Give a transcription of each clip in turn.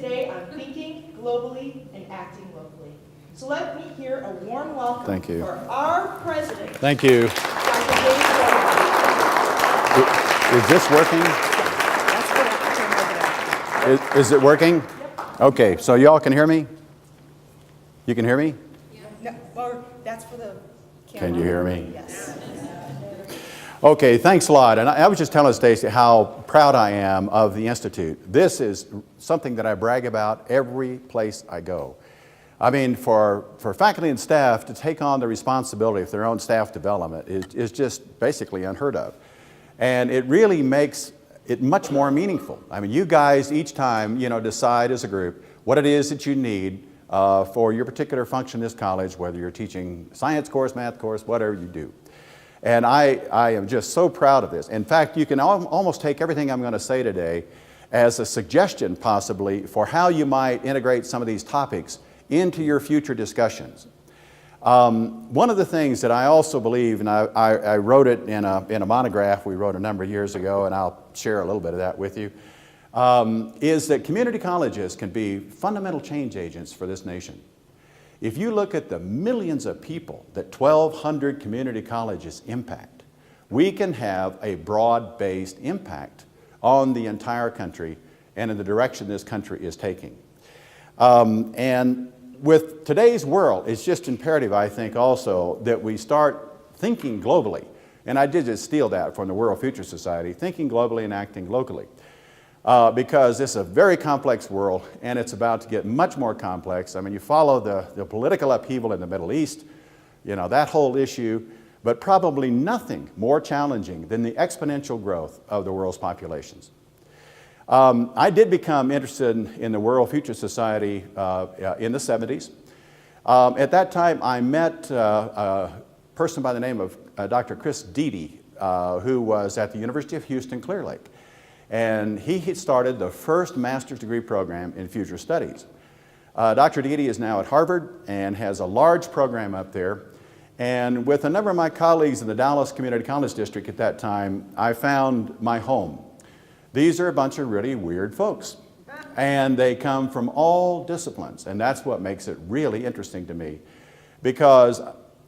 today on thinking globally and acting locally. So let me hear a warm welcome Thank you. for our president. Thank you. Is this working? Is it working? Yep. Okay, so y'all can hear me? You can hear me? No, or that's for the camera. Can you hear me? Yes. Okay, thanks a lot. And I was just telling Stacy how proud I am of the Institute. This is something that I brag about every place I go. I mean, for faculty and staff to take on the responsibility of their own staff development is just basically unheard of. And it really makes it much more meaningful. I mean, you guys each time, decide as a group what it is that you need for your particular function in this college, whether you're teaching science course, math course, whatever you do. And I am just so proud of this. In fact, you can almost take everything I'm going to say today as a suggestion possibly for how you might integrate some of these topics into your future discussions. One of the things that I also believe, and I wrote it in a monograph we wrote a number of years ago, and I'll share a little bit of that with you, is that community colleges can be fundamental change agents for this nation. If you look at the millions of people that 1,200 community colleges impact, we can have a broad-based impact on the entire country and in the direction this country is taking. And with today's world, it's just imperative, I think, also that we start thinking globally. And I did just steal that from the World Future Society, thinking globally and acting locally. Because this is a very complex world, and it's about to get much more complex. I mean, you follow the political upheaval in the Middle East, that whole issue, but probably nothing more challenging than the exponential growth of the world's populations. I did become interested in the World Future Society in the 70s. At that time, I met a person by the name of Dr. Chris Deedy, who was at the University of Houston, Clear Lake. And he started the first master's degree program in future studies. Dr. Deedy is now at Harvard and has a large program up there. And with a number of my colleagues in the Dallas Community College District at that time, I found my home. These are a bunch of really weird folks. And they come from all disciplines. And that's what makes it really interesting to me. Because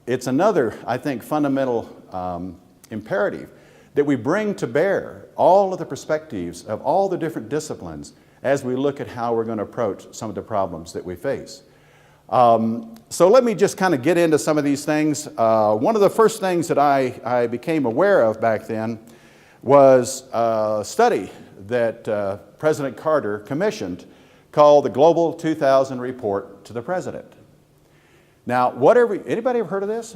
it's another, I think, fundamental imperative that we bring to bear all of the perspectives of all the different disciplines as we look at how we're going to approach some of the problems that we face. So let me just kind of get into some of these things. One of the first things that I became aware of back then was a study that President Carter commissioned called the Global 2000 Report to the President. Now, anybody ever heard of this?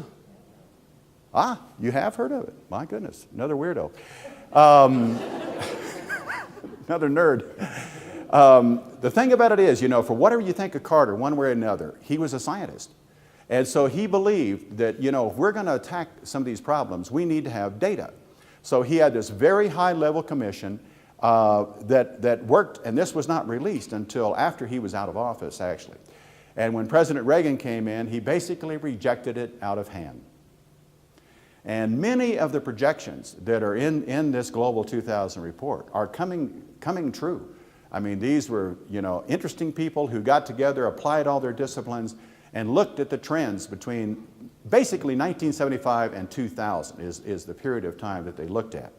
Ah, you have heard of it. My goodness, another weirdo. Another nerd. The thing about it is, for whatever you think of Carter, one way or another, he was a scientist. And so he believed that, if we're going to attack some of these problems, we need to have data. So he had this very high-level commission that worked, and this was not released until after he was out of office, actually. And when President Reagan came in, he basically rejected it out of hand. And many of the projections that are in this Global 2000 report are coming true. I mean, these were, interesting people who got together, applied all their disciplines, and looked at the trends between basically 1975 and 2000 is the period of time that they looked at.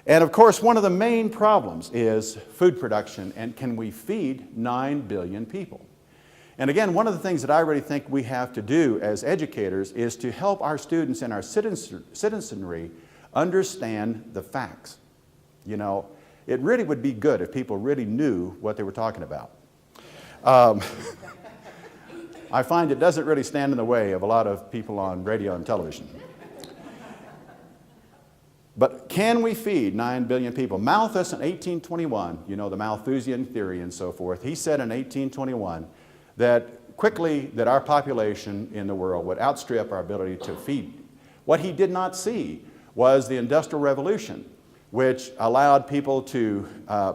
And of course, one of the main problems is food production, and can we feed 9 billion people? And again, one of the things that I really think we have to do as educators is to help our students and our citizenry understand the facts. It really would be good if people really knew what they were talking about. I find it doesn't really stand in the way of a lot of people on radio and television. But can we feed 9 billion people? Malthus in 1821, the Malthusian theory and so forth, he said in 1821 that quickly that our population in the world would outstrip our ability to feed. What he did not see was the Industrial Revolution, which allowed people to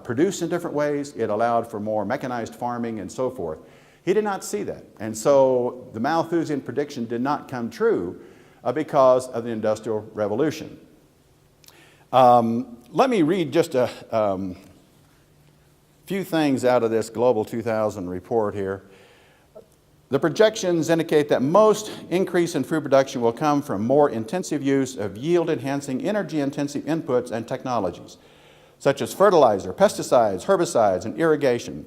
produce in different ways. It allowed for more mechanized farming and so forth. He did not see that. And so the Malthusian prediction did not come true because of the Industrial Revolution. Let me read just a few things out of this Global 2000 report here. The projections indicate that most increase in food production will come from more intensive use of yield-enhancing, energy-intensive inputs and technologies, such as fertilizer, pesticides, herbicides, and irrigation.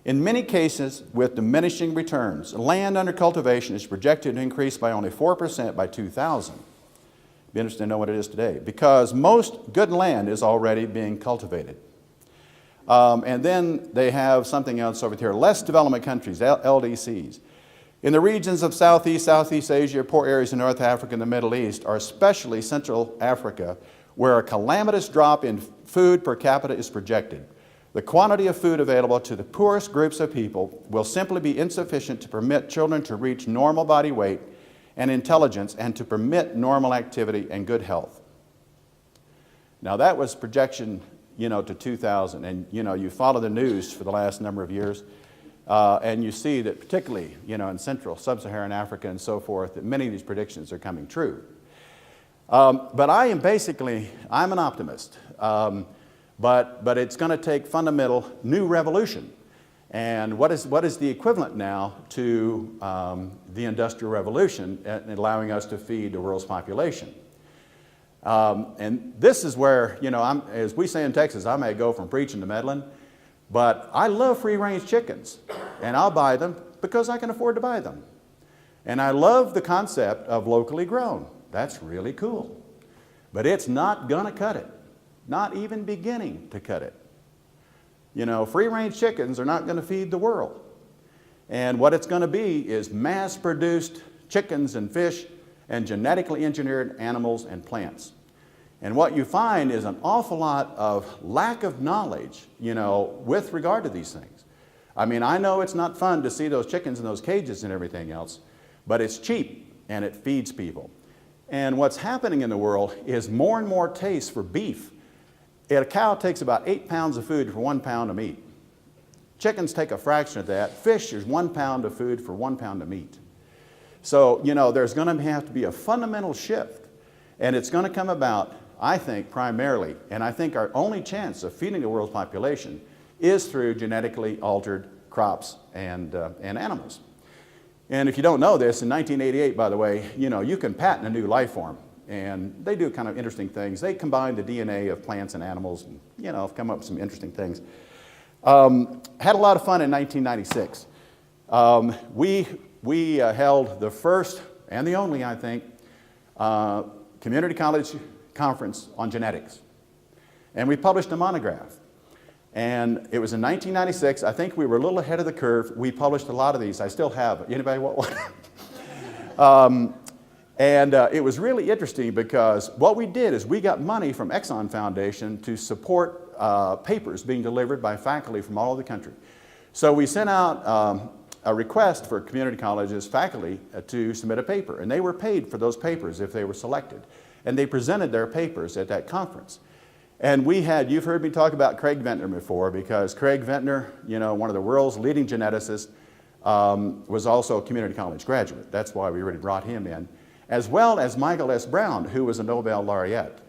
In many cases, with diminishing returns, land under cultivation is projected to increase by only 4% by 2000. Be interested to know what it is today, because most good land is already being cultivated. And then they have something else over here, less development countries, LDCs. In the regions of Southeast Asia, poor areas in North Africa and the Middle East, or especially Central Africa, where a calamitous drop in food per capita is projected, the quantity of food available to the poorest groups of people will simply be insufficient to permit children to reach normal body weight and intelligence and to permit normal activity and good health. Now that was projection, to 2000, and you follow the news for the last number of years, and you see that particularly, in Central, Sub-Saharan Africa and so forth, that many of these predictions are coming true. But I'm an optimist. But it's going to take fundamental new revolution. And what is the equivalent now to the Industrial Revolution in allowing us to feed the world's population? And this is where, as we say in Texas, I may go from preaching to meddling, but I love free-range chickens, and I'll buy them because I can afford to buy them. And I love the concept of locally grown. That's really cool. But it's not going to cut it. Not even beginning to cut it. Free-range chickens are not going to feed the world. And what it's going to be is mass-produced chickens and fish and genetically engineered animals and plants. And what you find is an awful lot of lack of knowledge, with regard to these things. I mean, I know it's not fun to see those chickens in those cages and everything else, but it's cheap and it feeds people. And what's happening in the world is more and more taste for beef. A cow takes about 8 pounds of food for 1 pound of meat. Chickens take a fraction of that. Fish is 1 pound of food for 1 pound of meat. So, there's going to have to be a fundamental shift. And it's going to come about, I think, primarily, and I think our only chance of feeding the world's population is through genetically altered crops and animals. And if you don't know this, in 1988, by the way, you can patent a new life form. And they do kind of interesting things. They combine the DNA of plants and animals and, have come up with some interesting things. Had a lot of fun in 1996. We held the first and the only, I think, community college conference on genetics. And we published a monograph. And it was in 1996. I think we were a little ahead of the curve. We published a lot of these. I still have. Anybody want one? And it was really interesting because what we did is we got money from Exxon Foundation to support papers being delivered by faculty from all over the country. So we sent out a request for community colleges faculty to submit a paper, and they were paid for those papers if they were selected. And they presented their papers at that conference. And you've heard me talk about Craig Ventnor before, because Craig Ventnor, one of the world's leading geneticists, was also a community college graduate. That's why we really brought him in, as well as Michael S. Brown, who was a Nobel laureate.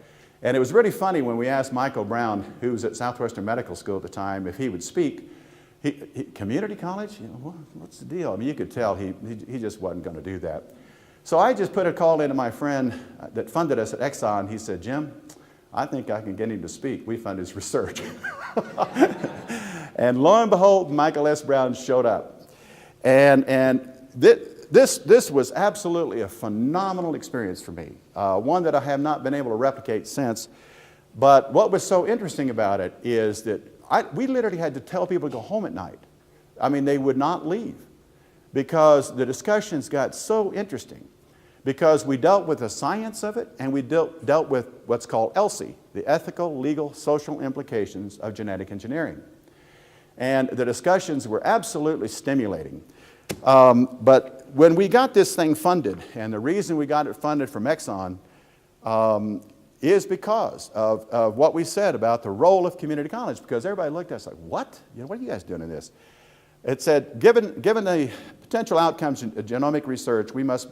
And it was really funny when we asked Michael Brown, who was at Southwestern Medical School at the time, if he would speak. Community college? What's the deal? I mean, you could tell he just wasn't going to do that. So I just put a call into my friend that funded us at Exxon. He said, Jim, I think I can get him to speak. We fund his research. And lo and behold, Michael S. Brown showed up. And this was absolutely a phenomenal experience for me, one that I have not been able to replicate since. But what was so interesting about it is that we literally had to tell people to go home at night. I mean, they would not leave because the discussions got so interesting, because we dealt with the science of it and we dealt with what's called ELSI, the ethical, legal, social implications of genetic engineering. And the discussions were absolutely stimulating. But when we got this thing funded, and the reason we got it funded from Exxon is because of what we said about the role of community college, because everybody looked at us like, what? What are you guys doing in this? It said, given the potential outcomes of genomic research, we must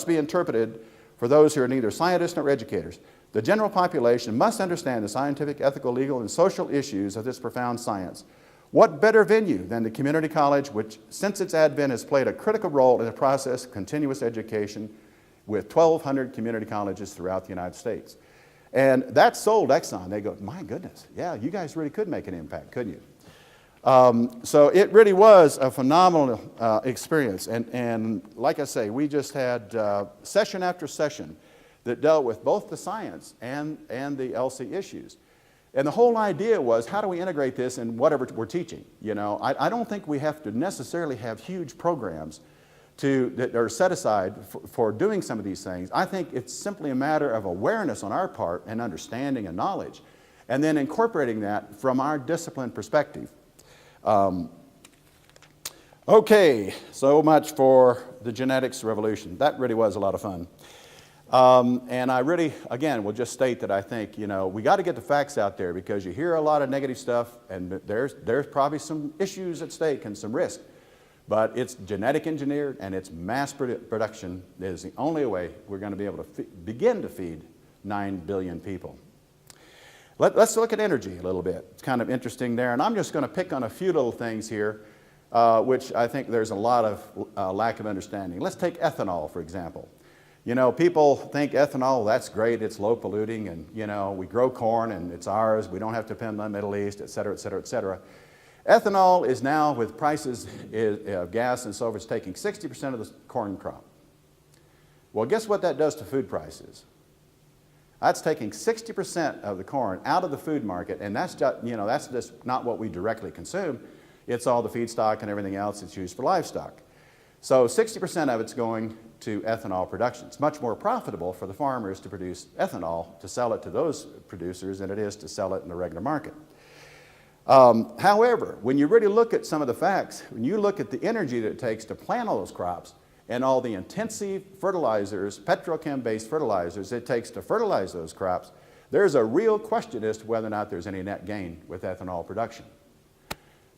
be interpreted for those who are neither scientists nor educators. The general population must understand the scientific, ethical, legal, and social issues of this profound science. What better venue than the community college, which since its advent has played a critical role in the process of continuous education with 1,200 community colleges throughout the United States. And that sold Exxon. They go, my goodness, yeah, you guys really could make an impact, couldn't you? So it really was a phenomenal experience. And like I say, we just had session after session that dealt with both the science and the LC issues. And the whole idea was, how do we integrate this in whatever we're teaching? You know, I don't think we have to necessarily have huge programs that are set aside for doing some of these things. I think it's simply a matter of awareness on our part and understanding and knowledge, and then incorporating that from our discipline perspective. Okay, so much for the genetics revolution. That really was a lot of fun. And I really, again, will just state that I think, you know, we got to get the facts out there, because you hear a lot of negative stuff, and there's probably some issues at stake and some risk. But it's genetic engineered, and it's mass production is the only way we're going to be able to begin to feed 9 billion people. Let's look at energy a little bit. It's kind of interesting there, and I'm just going to pick on a few little things here, which I think there's a lot of lack of understanding. Let's take ethanol, for example. You know, people think ethanol, that's great, it's low polluting, and, you know, we grow corn and it's ours, we don't have to depend on the Middle East, et cetera, et cetera, et cetera. Ethanol is now, with prices of gas and so forth, taking 60% of the corn crop. Well, guess what that does to food prices? That's taking 60% of the corn out of the food market, and that's just, you know, that's just not what we directly consume. It's all the feedstock and everything else that's used for livestock. So 60% of it's going to ethanol production. It's much more profitable for the farmers to produce ethanol, to sell it to those producers, than it is to sell it in the regular market. However, when you really look at some of the facts, when you look at the energy that it takes to plant all those crops and all the intensive fertilizers, petrochem-based fertilizers it takes to fertilize those crops, there's a real question as to whether or not there's any net gain with ethanol production.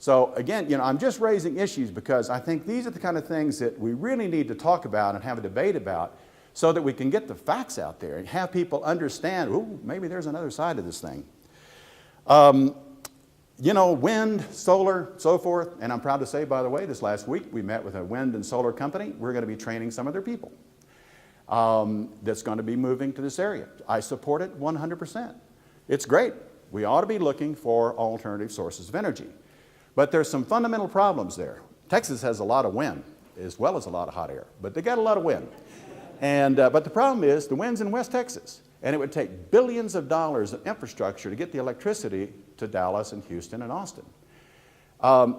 So again, you know, I'm just raising issues because I think these are the kind of things that we really need to talk about and have a debate about, so that we can get the facts out there and have people understand, ooh, maybe there's another side of this thing. You know, wind, solar, so forth, and I'm proud to say, by the way, this last week we met with a wind and solar company. We're going to be training some of their people that's going to be moving to this area. I support it 100%. It's great. We ought to be looking for alternative sources of energy. But there's some fundamental problems there. Texas has a lot of wind, as well as a lot of hot air, but they got a lot of wind. And, but the problem is, the wind's in West Texas, and it would take billions of dollars of infrastructure to get the electricity to Dallas and Houston and Austin.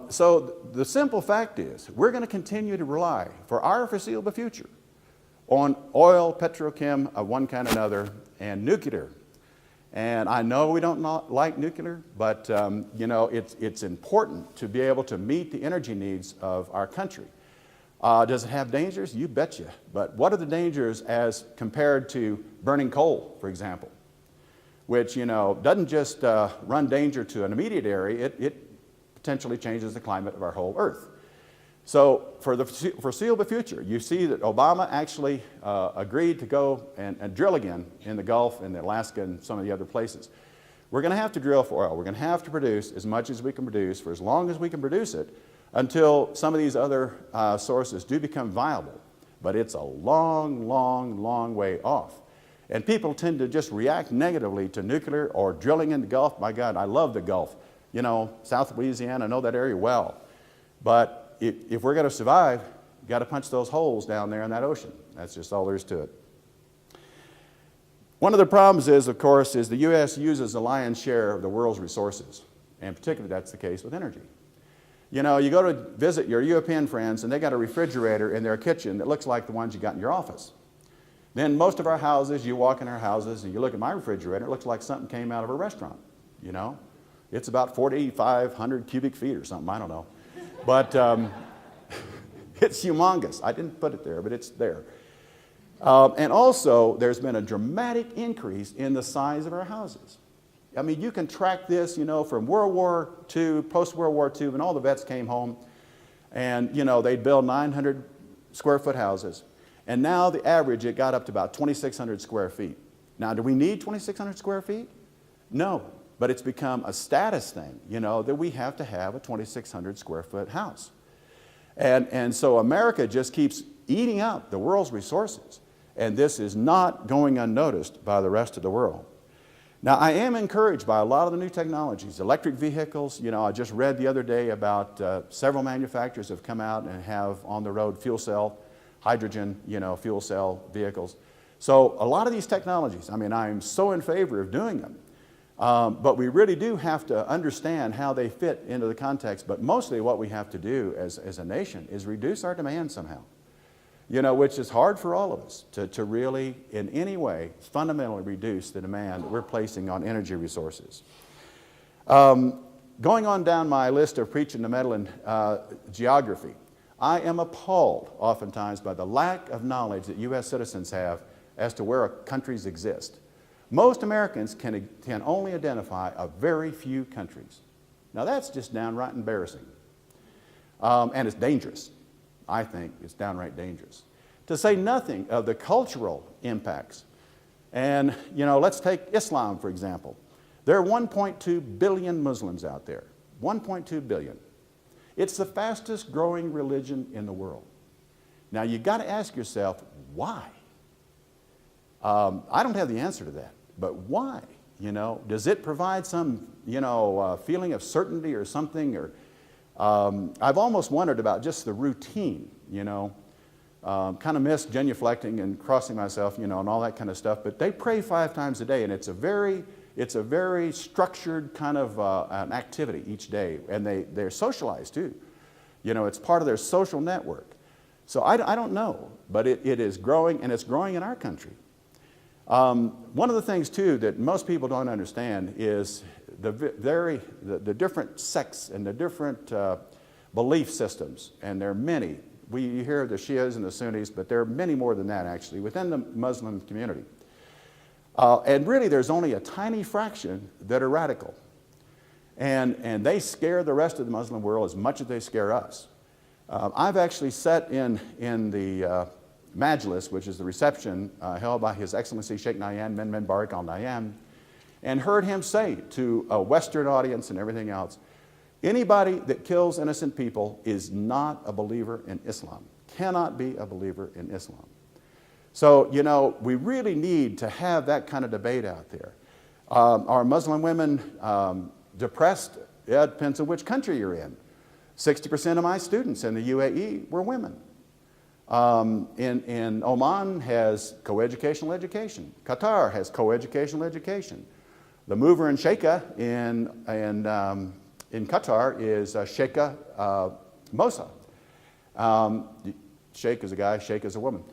So the simple fact is, we're going to continue to rely, for our foreseeable future, on oil, petrochem of one kind or another, and nuclear. And I know we don't like nuclear, but you know, it's important to be able to meet the energy needs of our country. Does it have dangers? You betcha. But what are the dangers as compared to burning coal, for example, which, you know, doesn't just run danger to an immediate area, it potentially changes the climate of our whole Earth. So for the foreseeable future, you see that Obama actually agreed to go and drill again in the Gulf and Alaska and some of the other places. We're going to have to drill for oil. We're going to have to produce as much as we can produce for as long as we can produce it, until some of these other sources do become viable. But it's a long, long, long way off. And people tend to just react negatively to nuclear or drilling in the Gulf. My God, I love the Gulf. You know, South Louisiana, I know that area well. But if we're going to survive, you've got to punch those holes down there in that ocean. That's just all there is to it. One of the problems is, of course, is the U.S. uses the lion's share of the world's resources. And particularly that's the case with energy. You know, you go to visit your European friends and they got a refrigerator in their kitchen that looks like the ones you got in your office. Then most of our houses, you walk in our houses and you look at my refrigerator, it looks like something came out of a restaurant, you know. It's about 4,500 cubic feet or something, I don't know. But it's humongous. I didn't put it there, but it's there. And also, there's been a dramatic increase in the size of our houses. I mean, you can track this, you know, from World War II, post-World War II, when all the vets came home, and, you know, they'd build 900 square foot houses. And now the average, it got up to about 2,600 square feet. Now, do we need 2,600 square feet? No, but it's become a status thing, that we have to have a 2,600 square foot house. And so America just keeps eating up the world's resources, and this is not going unnoticed by the rest of the world. Now, I am encouraged by a lot of the new technologies, electric vehicles. I just read the other day about several manufacturers have come out and have on the road fuel cell, hydrogen, fuel cell vehicles. So a lot of these technologies, I am so in favor of doing them. But we really do have to understand how they fit into the context. But mostly what we have to do as a nation is reduce our demand somehow, which is hard for all of us to really, in any way, fundamentally reduce the demand that we're placing on energy resources. Going on down my list of preaching the metal in geography, I am appalled oftentimes by the lack of knowledge that U.S. citizens have as to where countries exist. Most Americans can only identify a very few countries. Now that's just downright embarrassing. And it's dangerous. I think it's downright dangerous. To say nothing of the cultural impacts. And, let's take Islam, for example. There are 1.2 billion Muslims out there. 1.2 billion. It's the fastest growing religion in the world. Now you've got to ask yourself, why? I don't have the answer to that, but why? Does it provide some, feeling of certainty or something? Or I've almost wondered about just the routine, kind of miss genuflecting and crossing myself, and all that kind of stuff. But they pray 5 times a day, and it's a very structured kind of an activity each day, and they're socialized too. It's part of their social network. So I don't know, but it is growing, and it's growing in our country. One of the things too that most people don't understand is the different sects and the different belief systems, and there are many. You hear of the Shias and the Sunnis, but there are many more than that actually within the Muslim community. And really there's only a tiny fraction that are radical. And they scare the rest of the Muslim world as much as they scare us. I've actually sat in the Majlis, which is the reception held by His Excellency Sheikh Nahyan bin Barak Al Nahyan, and heard him say to a Western audience and everything else, anybody that kills innocent people is not a believer in Islam, cannot be a believer in Islam. So, we really need to have that kind of debate out there. Are Muslim women depressed? Yeah, it depends on which country you're in. 60% of my students in the UAE were women. In Oman has coeducational education. Qatar has coeducational education. The mover and sheikha in Qatar is Sheikha Mosa. Sheikh is a guy, sheikh is a woman.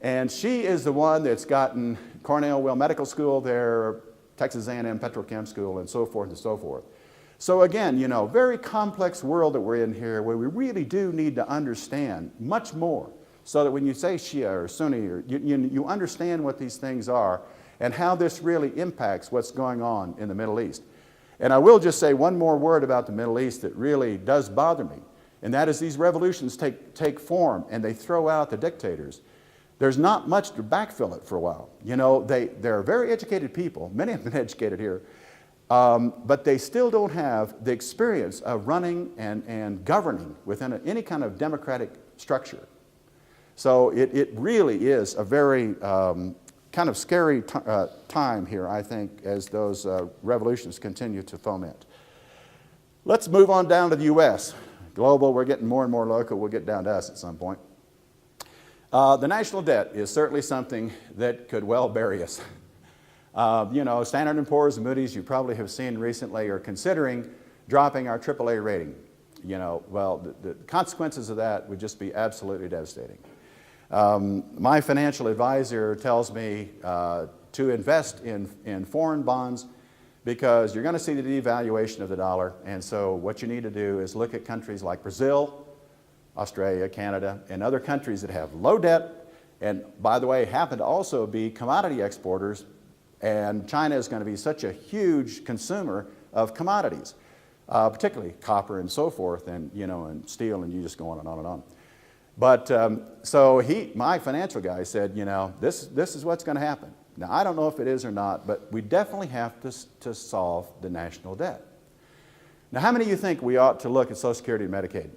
And she is the one that's gotten Cornell Will Medical School there, Texas A&M Petrochem School, and so forth and so forth. So again, very complex world that we're in here where we really do need to understand much more so that when you say Shia or Sunni, or you understand what these things are and how this really impacts what's going on in the Middle East. And I will just say one more word about the Middle East that really does bother me, and that is these revolutions take form and they throw out the dictators. There's not much to backfill it for a while. They're very educated people, many have been educated here, but they still don't have the experience of running and governing within any kind of democratic structure. So it really is a very kind of scary time here, I think, as those revolutions continue to foment. Let's move on down to the U.S. Global, we're getting more and more local. We'll get down to us at some point. The national debt is certainly something that could well bury us. Standard & Poor's and Moody's, you probably have seen recently, are considering dropping our AAA rating. The consequences of that would just be absolutely devastating. My financial advisor tells me to invest in foreign bonds because you're going to see the devaluation of the dollar, and so what you need to do is look at countries like Brazil, Australia, Canada, and other countries that have low debt, and by the way, happen to also be commodity exporters, and China is going to be such a huge consumer of commodities, particularly copper and so forth, and and steel, and you just go on and on and on. But so my financial guy said, this is what's going to happen. Now, I don't know if it is or not, but we definitely have to solve the national debt. Now, how many of you think we ought to look at Social Security and Medicaid?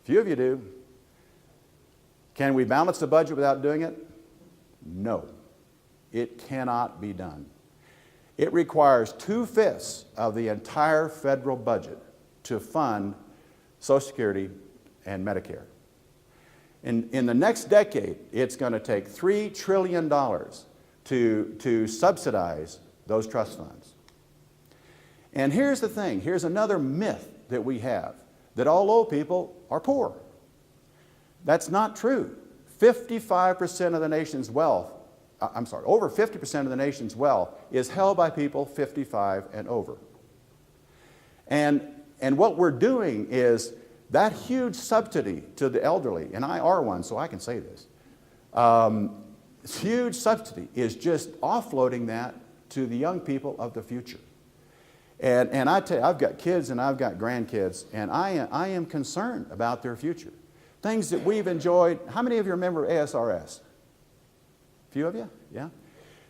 Few of you do. Can we balance the budget without doing it? No. It cannot be done. It requires 2/5 of the entire federal budget to fund Social Security and Medicare. In the next decade, it's going to take $3 trillion to subsidize those trust funds. And here's the thing, here's another myth that we have, that all old people are poor. That's not true. 55% of the nation's wealth, over 50% of the nation's wealth is held by people 55 and over. And what we're doing is that huge subsidy to the elderly, and I are one, so I can say this, huge subsidy is just offloading that to the young people of the future. And I tell you, I've got kids and I've got grandkids, and I am concerned about their future. Things that we've enjoyed. How many of you remember ASRS? A few of you? Yeah?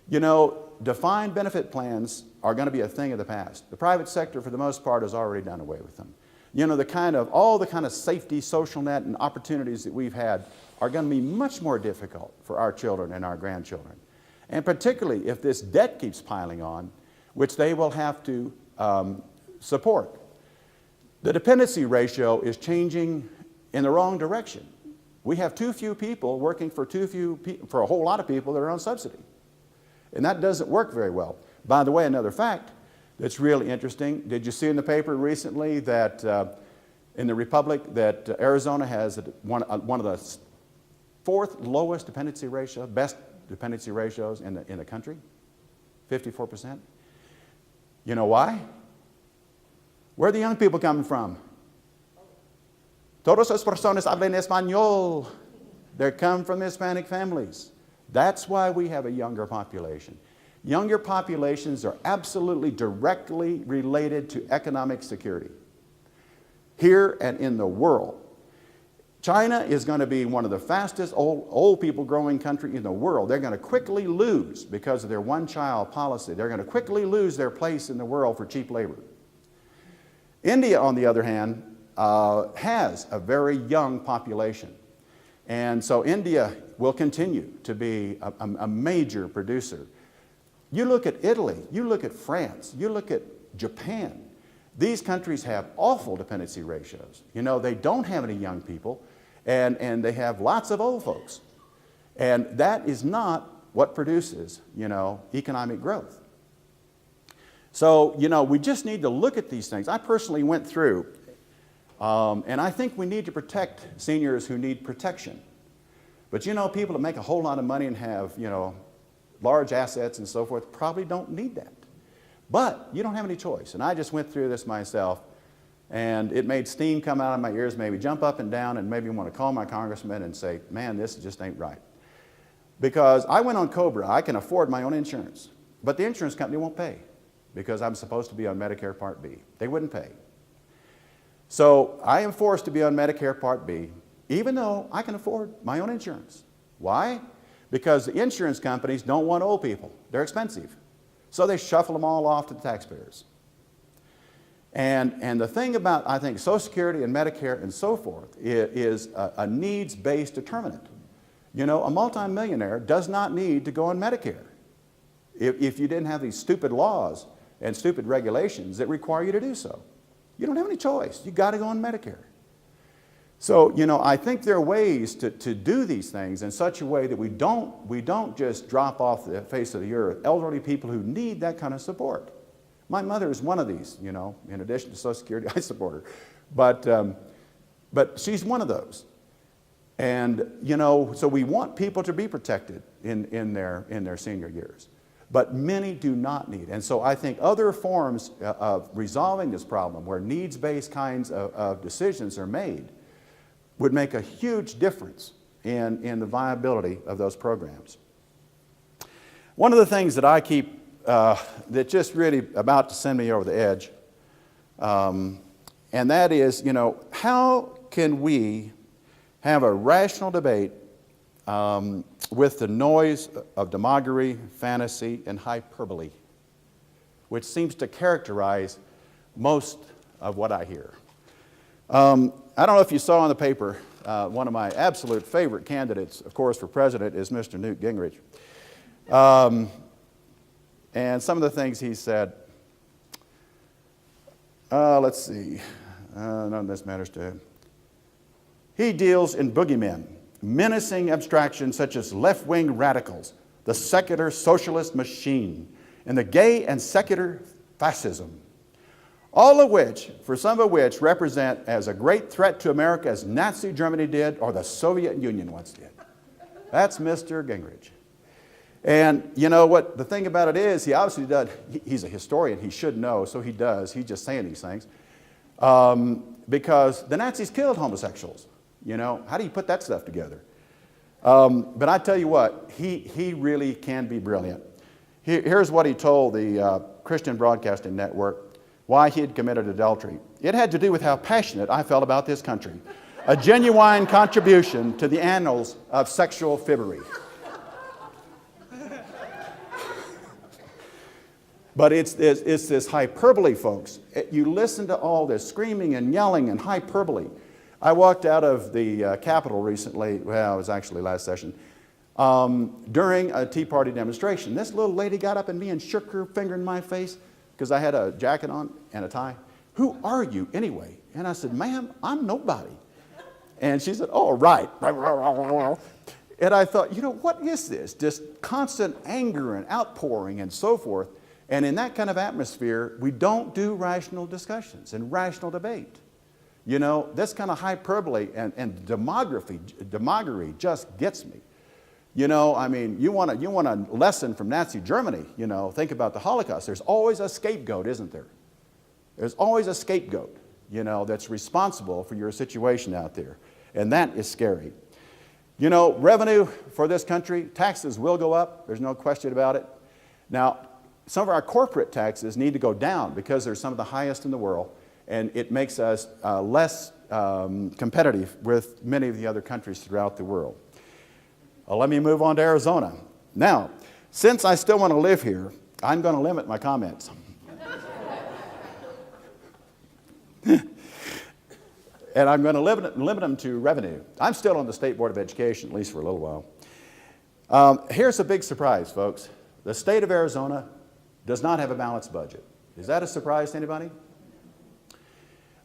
You know, defined benefit plans are going to be a thing of the past. The private sector, for the most part, has already done away with them. You know, all the kind of safety, social net, and opportunities that we've had are going to be much more difficult for our children and our grandchildren. And particularly if this debt keeps piling on, which they will have to support. The dependency ratio is changing in the wrong direction. We have too few people working for a whole lot of people that are on subsidy. And that doesn't work very well. By the way, another fact that's really interesting, did you see in the paper recently that in the Republic that Arizona has one of the fourth lowest dependency ratio, best dependency ratios in the country? 54%. You know why? Where are the young people coming from? Todas las personas hablan español. They come from Hispanic families. That's why we have a younger population. Younger populations are absolutely directly related to economic security, here and in the world. China is going to be one of the fastest old people growing country in the world. They're going to quickly lose, because of their one-child policy, they're going to quickly lose their place in the world for cheap labor. India, on the other hand, has a very young population. And so India will continue to be a major producer. You look at Italy, you look at France, you look at Japan. These countries have awful dependency ratios. You know, they don't have any young people, and they have lots of old folks. And that is not what produces, you know, economic growth. So, you know, we just need to look at these things. I personally went through, and I think we need to protect seniors who need protection. But you know, people that make a whole lot of money and have, you know, large assets and so forth probably don't need that. But you don't have any choice. And I just went through this myself, and it made steam come out of my ears, maybe jump up and down, and maybe want to call my congressman and say, man, this just ain't right. Because I went on COBRA. I can afford my own insurance. But the insurance company won't pay, because I'm supposed to be on Medicare Part B. They wouldn't pay. So I am forced to be on Medicare Part B, even though I can afford my own insurance. Why? Because the insurance companies don't want old people. They're expensive. So they shuffle them all off to the taxpayers. And the thing about, I think, Social Security and Medicare and so forth is a needs-based determinant. You know, a multimillionaire does not need to go on Medicare if you didn't have these stupid laws and stupid regulations that require you to do so. You don't have any choice. You've got to go on Medicare. So, you know, I think there are ways to do these things in such a way that we don't just drop off the face of the earth elderly people who need that kind of support. My mother is one of these, you know, in addition to Social Security, I support her. But she's one of those. And, you know, so we want people to be protected in their senior years. But many do not need. And so I think other forms of resolving this problem, where needs-based kinds of decisions are made, would make a huge difference in the viability of those programs. One of the things that I keep, that just really about to send me over the edge, and that is, you know, how can we have a rational debate with the noise of demagoguery, fantasy, and hyperbole, which seems to characterize most of what I hear. I don't know if you saw in the paper, one of my absolute favorite candidates, of course, for president is Mr. Newt Gingrich. And some of the things he said, let's see, none of this matters to him. He deals in boogeymen, menacing abstractions such as left-wing radicals, the secular socialist machine, and the gay and secular fascism. All of which, for some of which, represent as a great threat to America as Nazi Germany did or the Soviet Union once did. That's Mr. Gingrich. And you know what, the thing about it is, he obviously does, he's a historian, he should know, so he does, he's just saying these things. Because the Nazis killed homosexuals, you know, how do you put that stuff together? But I tell you what, he really can be brilliant. Here's what he told the Christian Broadcasting Network, why he had committed adultery. It had to do with how passionate I felt about this country. A genuine contribution to the annals of sexual fibbery. But it's this hyperbole, folks. You listen to all this screaming and yelling and hyperbole. I walked out of the Capitol recently, well, it was actually last session, during a Tea Party demonstration. This little lady got up at me and shook her finger in my face because I had a jacket on and a tie. Who are you anyway? And I said, ma'am, I'm nobody. And she said, oh, right. And I thought, you know, what is this? Just constant anger and outpouring and so forth. And in that kind of atmosphere, we don't do rational discussions and rational debate. You know, this kind of hyperbole and demagoguery just gets me. You know, I mean, you want a lesson from Nazi Germany, you know, think about the Holocaust. There's always a scapegoat, isn't there? There's always a scapegoat, you know, that's responsible for your situation out there. And that is scary. You know, revenue for this country, taxes will go up. There's no question about it. Now, some of our corporate taxes need to go down because they're some of the highest in the world. And it makes us less competitive with many of the other countries throughout the world. Let me move on to Arizona. Now, since I still want to live here, I'm going to limit my comments. And I'm going to limit them to revenue. I'm still on the State Board of Education, at least for a little while. Here's a big surprise, folks. The state of Arizona does not have a balanced budget. Is that a surprise to anybody?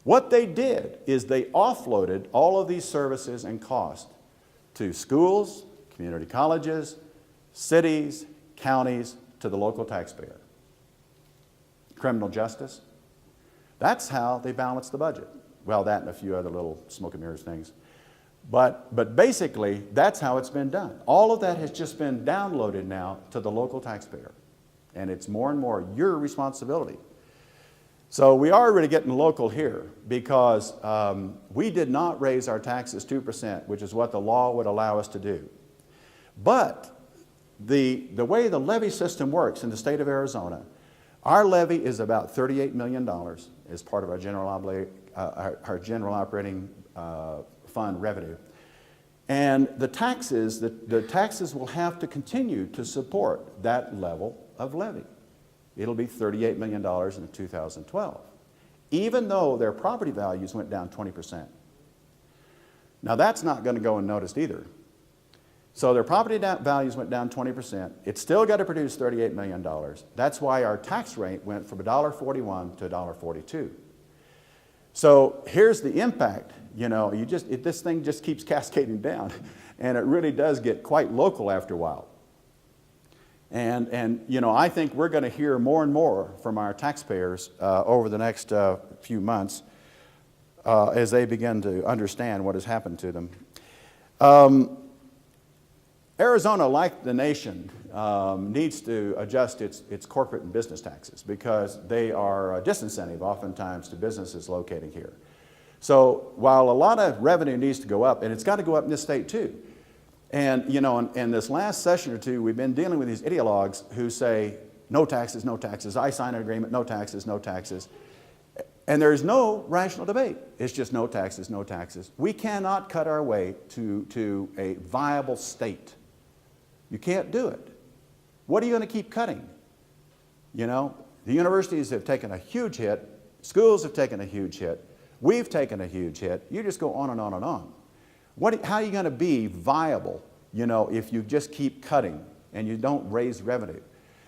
What they did is they offloaded all of these services and costs to schools, community colleges, cities, counties, to the local taxpayer. Criminal justice. That's how they balance the budget. Well, that and a few other little smoke and mirrors things. But basically, that's how it's been done. All of that has just been downloaded now to the local taxpayer. And it's more and more your responsibility. So we are really getting local here because we did not raise our taxes 2%, which is what the law would allow us to do. But the way the levy system works in the state of Arizona, our levy is about $38 million as part of our general operating fund revenue. And the taxes will have to continue to support that level of levy. It'll be $38 million in 2012, even though their property values went down 20%. Now that's not going to go unnoticed either. So their property values went down 20%. It's still got to produce $38 million. That's why our tax rate went from $1.41 to $1.42. So here's the impact. You know, this thing just keeps cascading down, and it really does get quite local after a while. And you know, I think we're going to hear more and more from our taxpayers over the next few months as they begin to understand what has happened to them. Arizona, like the nation, needs to adjust its corporate and business taxes because they are a disincentive oftentimes to businesses locating here. So while a lot of revenue needs to go up, and it's got to go up in this state too. And you know, in this last session or two, we've been dealing with these ideologues who say, no taxes, no taxes. I sign an agreement, no taxes, no taxes. And there's no rational debate. It's just no taxes, no taxes. We cannot cut our way to a viable state You can't do it. What are you going to keep cutting? You know, the universities have taken a huge hit. Schools have taken a huge hit. We've taken a huge hit. You just go on and on and on. How are you going to be viable, you know, if you just keep cutting and you don't raise revenue?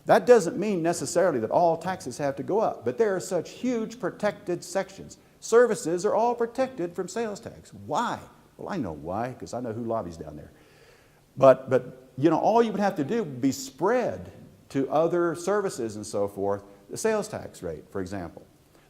That doesn't mean necessarily that all taxes have to go up, but there are such huge protected sections. Services are all protected from sales tax. Why? Well, I know why, because I know who lobbies down there. But you know, all you would have to do would be spread to other services and so forth, the sales tax rate, for example.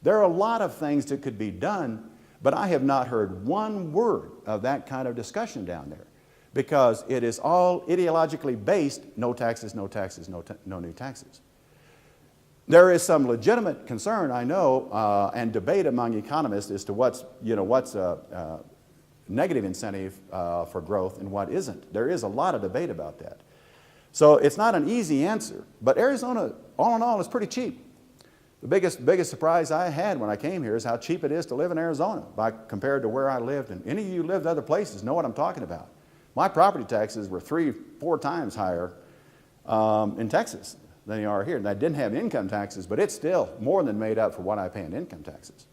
There are a lot of things that could be done, but I have not heard one word of that kind of discussion down there, because it is all ideologically based, no taxes, no taxes, no new taxes. There is some legitimate concern, I know, and debate among economists as to what's a negative incentive for growth and what isn't. There is a lot of debate about that. So it's not an easy answer, but Arizona, all in all, is pretty cheap. The biggest surprise I had when I came here is how cheap it is to live in Arizona compared to where I lived. And any of you who lived other places know what I'm talking about. My property taxes were 3-4 times higher in Texas than they are here. And I didn't have income taxes, but it's still more than made up for what I pay in income taxes.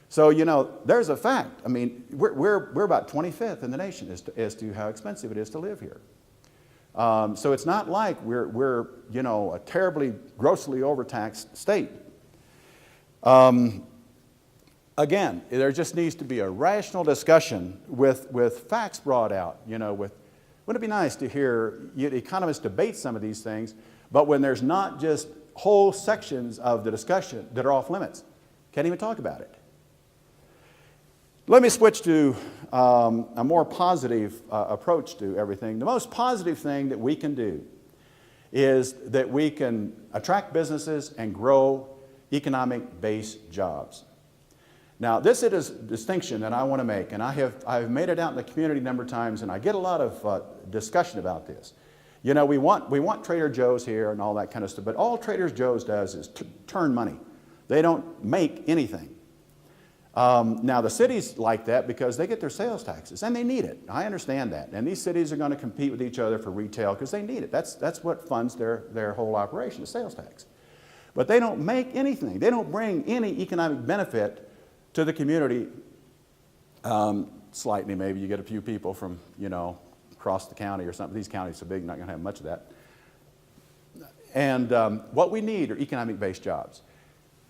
So, you know, there's a fact. I mean, we're about 25th in the nation as to how expensive it is to live here. So it's not like we're you know, a terribly, grossly overtaxed state. Again, there just needs to be a rational discussion with facts brought out. You know, wouldn't it be nice to hear economists debate some of these things, but when there's not just whole sections of the discussion that are off limits, can't even talk about it. Let me switch to a more positive approach to everything. The most positive thing that we can do is that we can attract businesses and grow economic-based jobs. Now, this is a distinction that I want to make, and I've made it out in the community a number of times, and I get a lot of discussion about this. You know, we want Trader Joe's here and all that kind of stuff, but all Trader Joe's does is turn money. They don't make anything. Now, the cities like that because they get their sales taxes, and they need it. I understand that. And these cities are going to compete with each other for retail because they need it. That's what funds their whole operation, the sales tax. But they don't make anything. They don't bring any economic benefit to the community. Slightly, maybe you get a few people from, you know, across the county or something. These counties are so big, not going to have much of that. And what we need are economic-based jobs.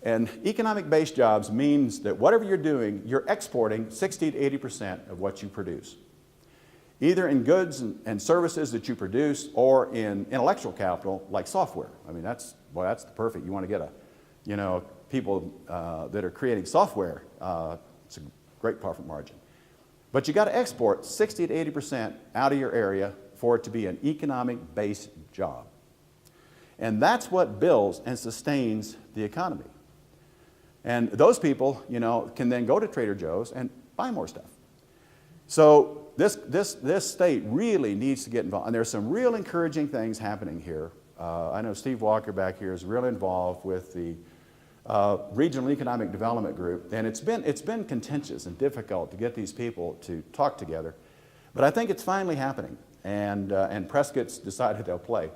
And economic-based jobs means that whatever you're doing, you're exporting 60 to 80% of what you produce, either in goods and services that you produce or in intellectual capital like software. I mean, that's the perfect. You want to get people that are creating software. It's a great profit margin. But you got to export 60 to 80% out of your area for it to be an economic-based job. And that's what builds and sustains the economy. And those people, you know, can then go to Trader Joe's and buy more stuff. So this state really needs to get involved. And there's some real encouraging things happening here. I know Steve Walker back here is really involved with the Regional Economic Development Group. And it's been contentious and difficult to get these people to talk together. But I think it's finally happening. And Prescott's decided they'll play.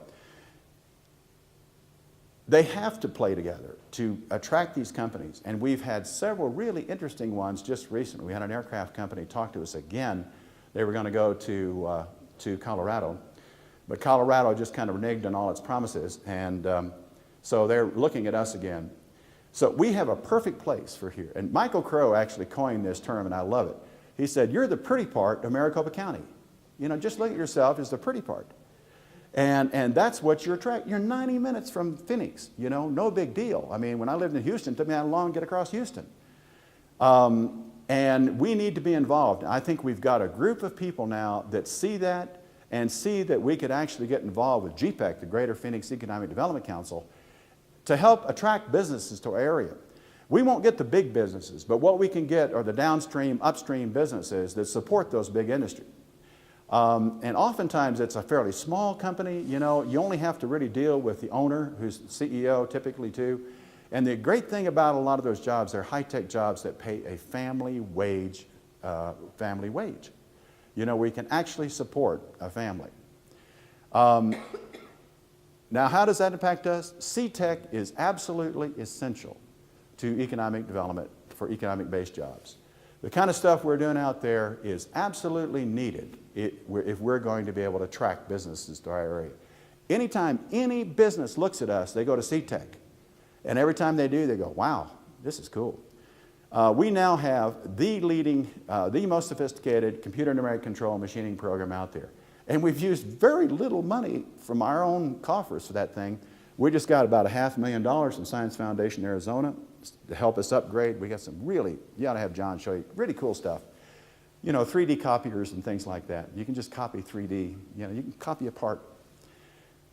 They have to play together to attract these companies. And we've had several really interesting ones just recently. We had an aircraft company talk to us again. They were going to go to Colorado. But Colorado just kind of reneged on all its promises. And so they're looking at us again. So we have a perfect place for here. And Michael Crow actually coined this term, and I love it. He said, you're the pretty part of Maricopa County. You know, just look at yourself as the pretty part. And that's what you're attracting. You're 90 minutes from Phoenix, you know, no big deal. I mean, when I lived in Houston, it took me that long to get across Houston. And we need to be involved. I think we've got a group of people now that see that and see that we could actually get involved with GPEC, the Greater Phoenix Economic Development Council, to help attract businesses to our area. We won't get the big businesses, but what we can get are the downstream, upstream businesses that support those big industries. And oftentimes it's a fairly small company. You know, you only have to really deal with the owner, who's the CEO typically too. And the great thing about a lot of those jobs, they're high-tech jobs that pay a family wage. You know, we can actually support a family. Now, how does that impact us? C-Tech is absolutely essential to economic development for economic-based jobs. The kind of stuff we're doing out there is absolutely needed if we're going to be able to attract businesses to our area. Anytime any business looks at us, they go to C-Tech. And every time they do, they go, wow, this is cool. We now have the most sophisticated computer numeric control machining program out there. And we've used very little money from our own coffers for that thing. We just got about $500,000 from Science Foundation Arizona to help us upgrade. We got some really, you ought to have John show you, really cool stuff. You know, 3D copiers and things like that. You can just copy 3D, you know, you can copy a part.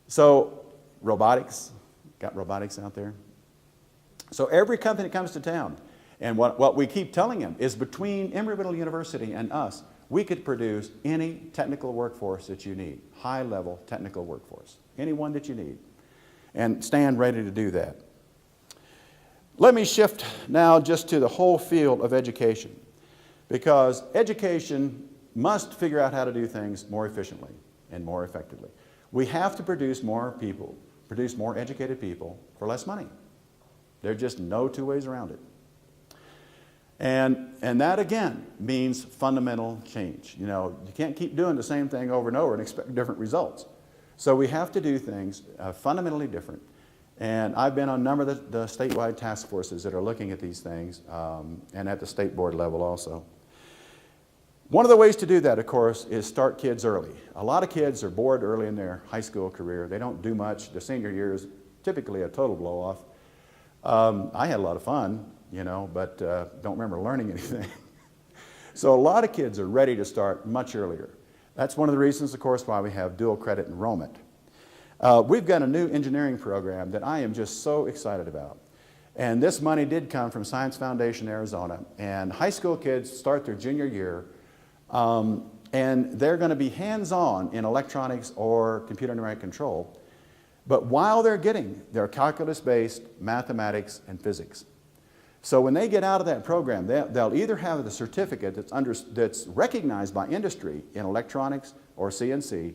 So, robotics, got robotics out there. So every company that comes to town, and what we keep telling them is between Embry-Riddle University and us, we could produce any technical workforce that you need, high-level technical workforce, any one that you need, and stand ready to do that. Let me shift now just to the whole field of education, because education must figure out how to do things more efficiently and more effectively. We have to produce more people, produce more educated people for less money. There's just no two ways around it. And that, again, means fundamental change. You know, you can't keep doing the same thing over and over and expect different results. So we have to do things fundamentally different. And I've been on a number of the statewide task forces that are looking at these things, and at the state board level also. One of the ways to do that, of course, is start kids early. A lot of kids are bored early in their high school career. They don't do much. The senior year is typically a total blow-off. I had a lot of fun, you know, but don't remember learning anything. So a lot of kids are ready to start much earlier. That's one of the reasons, of course, why we have dual credit enrollment. We've got a new engineering program that I am just so excited about. And this money did come from Science Foundation Arizona. And high school kids start their junior year, and they're going to be hands-on in electronics or computer numeric control. But while they're getting their calculus-based mathematics and physics. So when they get out of that program, they'll either have the certificate that's recognized by industry in electronics or CNC,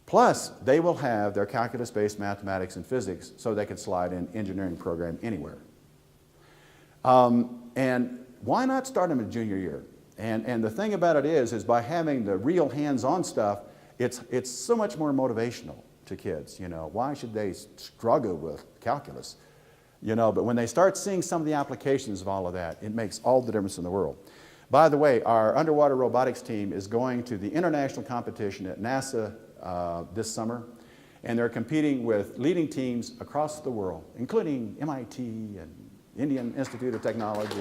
plus they will have their calculus-based mathematics and physics so they can slide in engineering program anywhere. And why not start them in junior year? And the thing about it is by having the real hands-on stuff, it's so much more motivational to kids. You know, why should they struggle with calculus? You know, but when they start seeing some of the applications of all of that, it makes all the difference in the world. By the way, our underwater robotics team is going to the international competition at NASA this summer, and they're competing with leading teams across the world, including MIT and Indian Institute of Technology.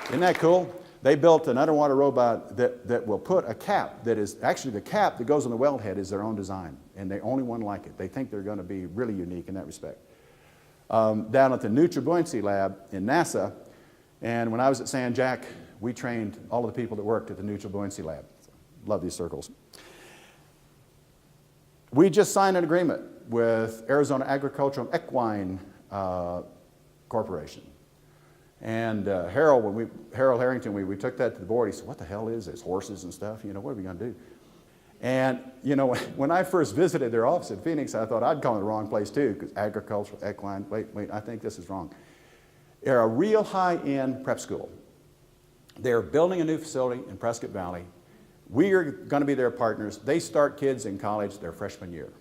Isn't that cool? They built an underwater robot that will put a cap that is, actually the cap that goes on the wellhead is their own design, and they only one like it. They think they're going to be really unique in that respect. Down at the Neutral Buoyancy Lab in NASA, and when I was at San Jac, we trained all of the people that worked at the Neutral Buoyancy Lab. Love these circles. We just signed an agreement with Arizona Agricultural and Equine Corporation. And Harold Harrington, we took that to the board. He said, what the hell is this? Horses and stuff? You know, what are we going to do? And, you know, when I first visited their office in Phoenix, I thought I'd gone to the wrong place too, because agricultural, equine, wait, I think this is wrong. They're a real high-end prep school. They're building a new facility in Prescott Valley. We are going to be their partners. They start kids in college their freshman year.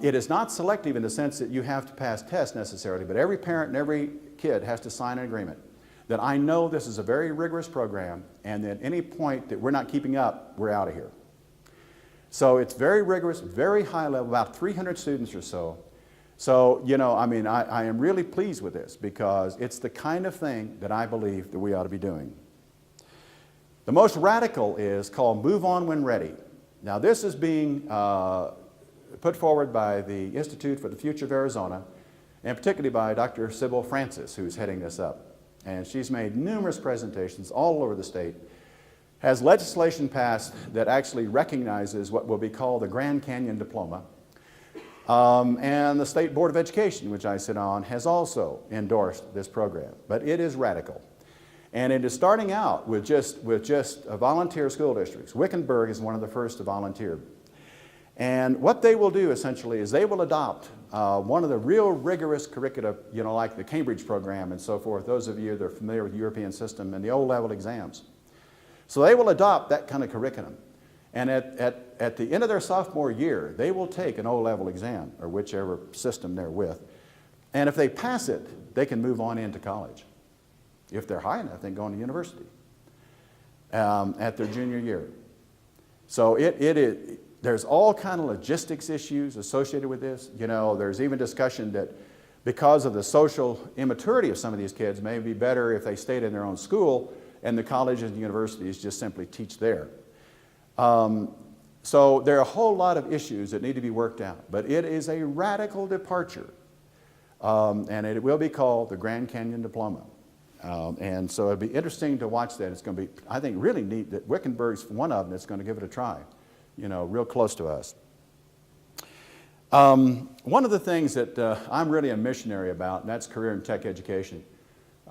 It is not selective in the sense that you have to pass tests necessarily, but every parent and every kid has to sign an agreement that I know this is a very rigorous program, and that at any point that we're not keeping up, we're out of here. So it's very rigorous, very high level, about 300 students or so. So, you know, I mean, I am really pleased with this because it's the kind of thing that I believe that we ought to be doing. The most radical is called Move On When Ready. Now, this is being put forward by the Institute for the Future of Arizona, and particularly by Dr. Sybil Francis, who's heading this up. And she's made numerous presentations all over the state, has legislation passed that actually recognizes what will be called the Grand Canyon Diploma. And the State Board of Education, which I sit on, has also endorsed this program. But it is radical. And it is starting out with just volunteer school districts. Wickenburg is one of the first to volunteer. And what they will do essentially is they will adopt one of the real rigorous curricula, like the Cambridge program and so forth, those of you that are familiar with the European system and the O-level exams. So they will adopt that kind of curriculum. And at the end of their sophomore year, they will take an O-level exam, or whichever system they're with. And if they pass it, they can move on into college. If they're high enough, they can go into university at their junior year. So there's all kind of logistics issues associated with this. There's even discussion that because of the social immaturity of some of these kids, it may be better if they stayed in their own school and the colleges and universities just simply teach there. So there are a whole lot of issues that need to be worked out, but it is a radical departure, and it will be called the Grand Canyon Diploma. And so it'll be interesting to watch that. It's going to be, I think, really neat that Wickenburg's one of them that's going to give it a try, real close to us. One of the things that I'm really a missionary about, and that's career and tech education.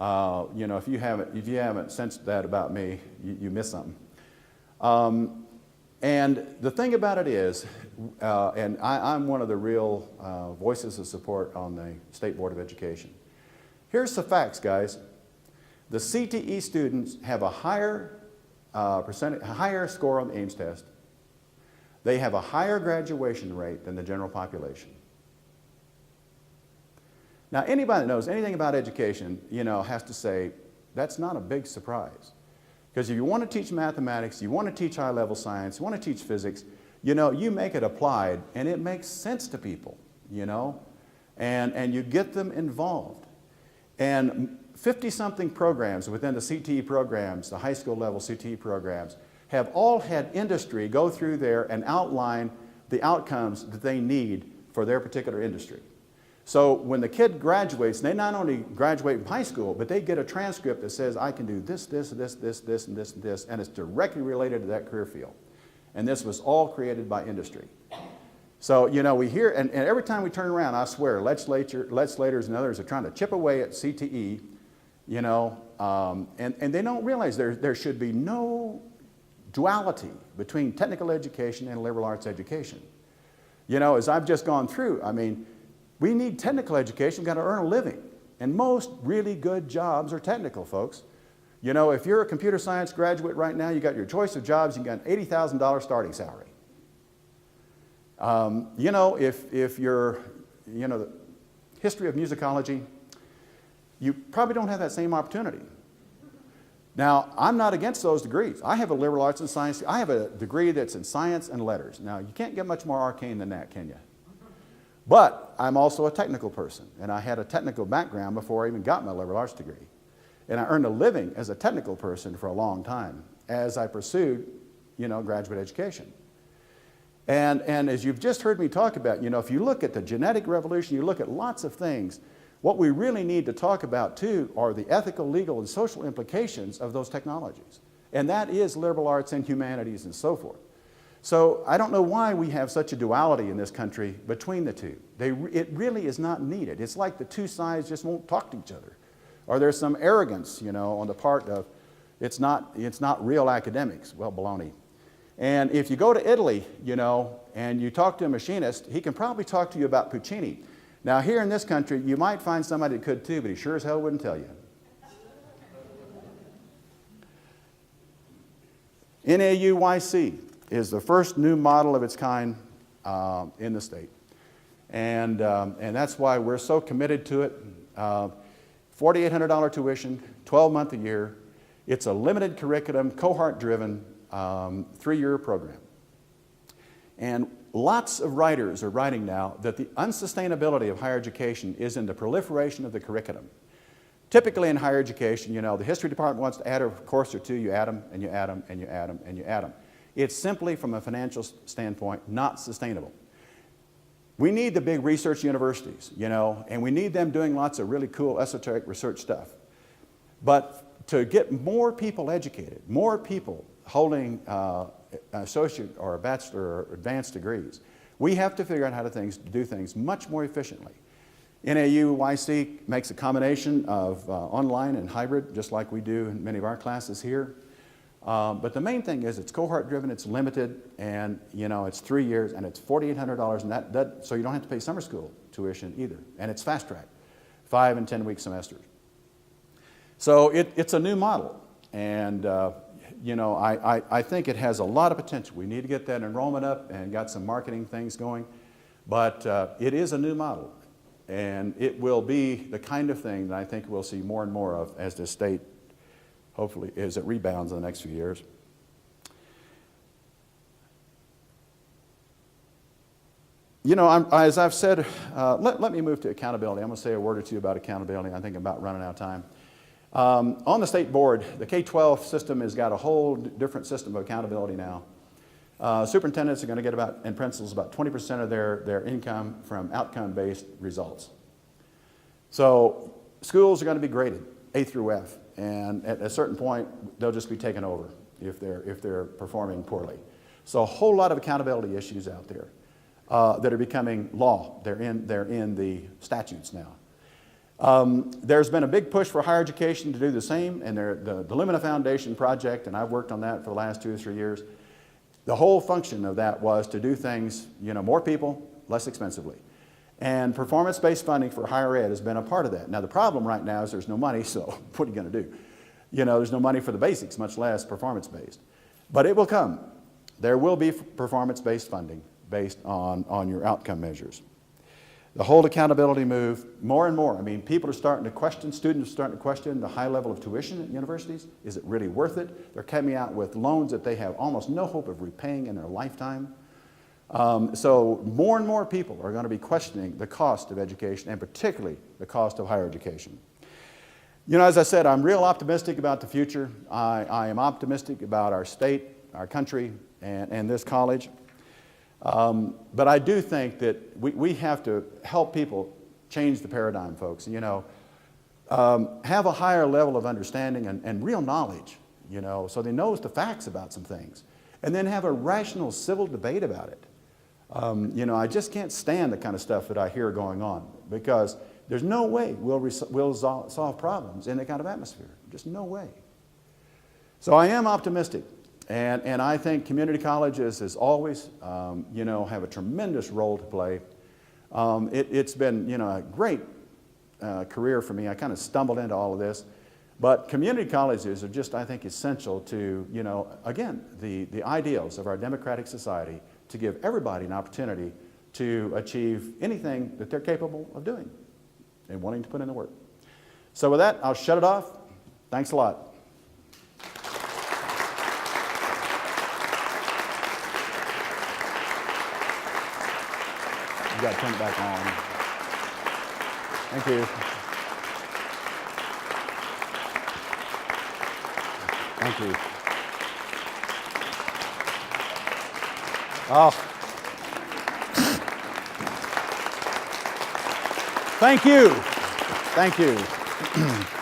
If you haven't sensed that about me, you miss something. And the thing about it is, and I'm one of the real voices of support on the State Board of Education. Here's the facts, guys. The CTE students have a higher score on the Ames test. They have a higher graduation rate than the general population. Now, anybody that knows anything about education, has to say that's not a big surprise. Because if you want to teach mathematics, you want to teach high-level science, you want to teach physics, you make it applied, and it makes sense to people, and you get them involved. And 50-something programs within the CTE programs, the high school level CTE programs, have all had industry go through there and outline the outcomes that they need for their particular industry. So when the kid graduates, they not only graduate from high school, but they get a transcript that says, I can do this, this, this, this, this, and this, and this, and it's directly related to that career field. And this was all created by industry. So, we hear, and every time we turn around, I swear, legislators and others are trying to chip away at CTE, and they don't realize there should be no duality between technical education and liberal arts education. As I've just gone through, we need technical education, we've got to earn a living. And most really good jobs are technical, folks. If you're a computer science graduate right now, you got your choice of jobs, you got an $80,000 starting salary. If you're, the history of musicology, you probably don't have that same opportunity. Now, I'm not against those degrees. I have a liberal arts and science. I have a degree that's in science and letters. Now, you can't get much more arcane than that, can you? But I'm also a technical person, and I had a technical background before I even got my liberal arts degree. And I earned a living as a technical person for a long time as I pursued, graduate education. And as you've just heard me talk about, if you look at the genetic revolution, you look at lots of things, what we really need to talk about, too, are the ethical, legal, and social implications of those technologies. And that is liberal arts and humanities and so forth. So I don't know why we have such a duality in this country between the two. It really is not needed. It's like the two sides just won't talk to each other. Or there's some arrogance, on the part of, it's not real academics. Well, baloney. And if you go to Italy, and you talk to a machinist, he can probably talk to you about Puccini. Now, here in this country, you might find somebody that could too, but he sure as hell wouldn't tell you. NAUYC is the first new model of its kind in the state. And that's why we're so committed to it. $4,800 tuition, 12-month a year. It's a limited curriculum, cohort-driven, 3-year program. And lots of writers are writing now that the unsustainability of higher education is in the proliferation of the curriculum. Typically in higher education, the history department wants to add a course or two, you add them, and you add them, and you add them, and you add them. It's simply, from a financial standpoint, not sustainable. We need the big research universities, and we need them doing lots of really cool esoteric research stuff. But to get more people educated, more people holding associate or a bachelor or advanced degrees, we have to figure out how to do things much more efficiently. NAU-YC makes a combination of online and hybrid, just like we do in many of our classes here. But the main thing is it's cohort-driven, it's limited, and it's 3 years, and it's $4,800, and so you don't have to pay summer school tuition either. And it's fast-track, 5 and 10-week semesters. So it's a new model, and I think it has a lot of potential. We need to get that enrollment up and got some marketing things going, but it is a new model, and it will be the kind of thing that I think we'll see more and more of as the state, hopefully, as it rebounds in the next few years. As I've said, let me move to accountability. I'm going to say a word or two about accountability. I think I'm about running out of time. On the state board, the K-12 system has got a whole different system of accountability now. Superintendents are going to get and principals about 20% of their income from outcome-based results. So schools are going to be graded A through F, and at a certain point, they'll just be taken over if they're performing poorly. So a whole lot of accountability issues out there that are becoming law. They're in the statutes now. There's been a big push for higher education to do the same, and the Lumina Foundation project, and I've worked on that for the last 2 or 3 years. The whole function of that was to do things, more people, less expensively. And performance-based funding for higher ed has been a part of that. Now the problem right now is there's no money, so what are you going to do? There's no money for the basics, much less performance-based. But it will come. There will be performance-based funding based on your outcome measures. The whole accountability move, more and more. I mean, people are starting to question, students are starting to question the high level of tuition at universities. Is it really worth it? They're coming out with loans that they have almost no hope of repaying in their lifetime. So more and more people are going to be questioning the cost of education, and particularly the cost of higher education. As I said, I'm real optimistic about the future. I am optimistic about our state, our country, and this college. But I do think that we have to help people change the paradigm, folks. Have a higher level of understanding and real knowledge, so they know the facts about some things. And then have a rational civil debate about it. I just can't stand the kind of stuff that I hear going on, because there's no way we'll solve problems in that kind of atmosphere. Just no way. So I am optimistic. And I think community colleges, as always, have a tremendous role to play. It's been, a great career for me. I kind of stumbled into all of this. But community colleges are just, I think, essential to, again, the ideals of our democratic society, to give everybody an opportunity to achieve anything that they're capable of doing and wanting to put in the work. So with that, I'll shut it off. Thanks a lot. You got to turn it back on. Thank you. Thank you. Oh. Thank you. Thank you.